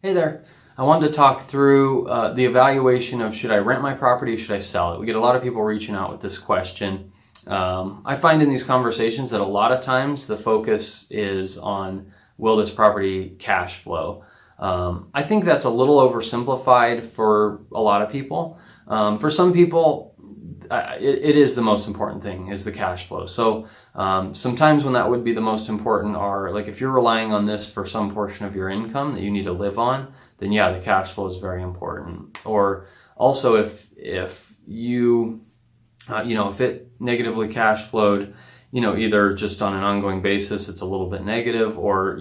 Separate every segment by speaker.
Speaker 1: Hey there. I wanted to talk through the evaluation of should I rent my property or should I sell it? We get a lot of people reaching out with this question. I find in these conversations that a lot of times the focus is on will this property cash flow? I think that's a little oversimplified for a lot of people. For some people, it is the most important thing is the cash flow. So sometimes when that would be the most important are like if you're relying on this for some portion of your income that you need to live on, then yeah, the cash flow is very important. Or also if you if it negatively cash flowed, either just on an ongoing basis, it's a little bit negative, or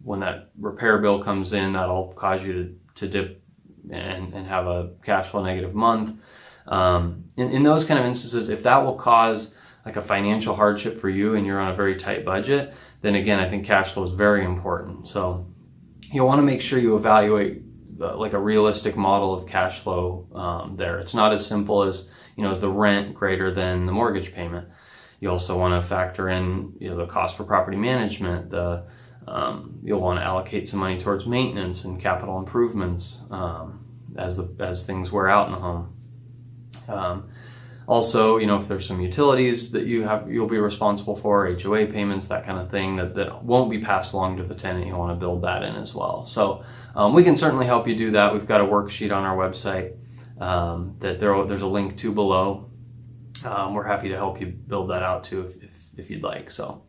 Speaker 1: when that repair bill comes in, that'll cause you to dip and have a cash flow negative month. In those kind of instances, if that will cause like a financial hardship for you and you're on a very tight budget, then again, I think cash flow is very important. So you'll want to make sure you evaluate like a realistic model of cash flow there. It's not as simple as, is the rent greater than the mortgage payment? You also want to factor in, the cost for property management, you'll want to allocate some money towards maintenance and capital improvements as things wear out in the home. Also, if there's some utilities that you'll be responsible for, HOA payments, that kind of thing that won't be passed along to the tenant, you want to build that in as well. So we can certainly help you do that. We've got a worksheet on our website that there's a link to below. We're happy to help you build that out too if you'd like. So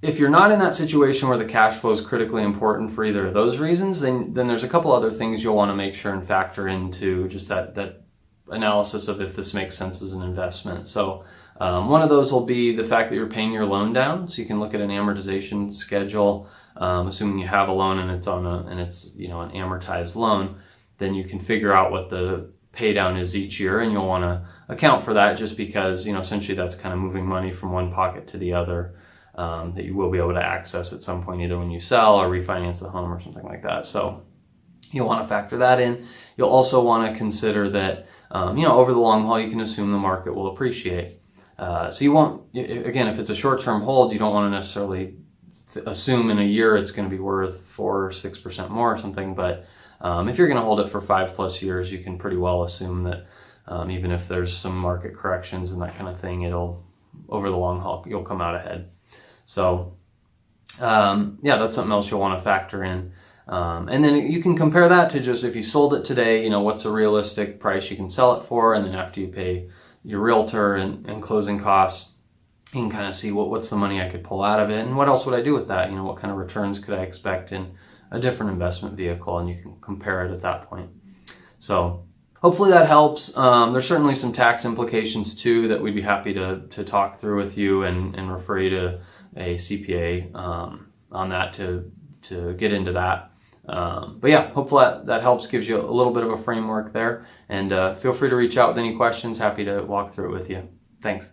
Speaker 1: if you're not in that situation where the cash flow is critically important for either of those reasons, then there's a couple other things you'll want to make sure and factor into just that analysis of if this makes sense as an investment. So one of those will be the fact that you're paying your loan down. So you can look at an amortization schedule, assuming you have a loan and it's an amortized loan, then you can figure out what the pay down is each year, and you'll want to account for that just because essentially that's kind of moving money from one pocket to the other. That you will be able to access at some point, either when you sell or refinance the home or something like that. So you'll want to factor that in. You'll also want to consider that, over the long haul, you can assume the market will appreciate. So you won't, again, if it's a short-term hold, you don't want to necessarily assume in a year it's going to be worth 4 or 6% more or something. But if you're going to hold it for 5+ years, you can pretty well assume that even if there's some market corrections and that kind of thing, over the long haul, you'll come out ahead. So, that's something else you'll want to factor in. And then you can compare that to just if you sold it today, what's a realistic price you can sell it for. And then after you pay your realtor and closing costs, you can kind of see what's the money I could pull out of it. And what else would I do with that? What kind of returns could I expect in a different investment vehicle? And you can compare it at that point. So hopefully that helps. There's certainly some tax implications too that we'd be happy to talk through with you and refer you to a CPA on that to get into that. But yeah, hopefully that helps, gives you a little bit of a framework there. And feel free to reach out with any questions. Happy to walk through it with you. Thanks.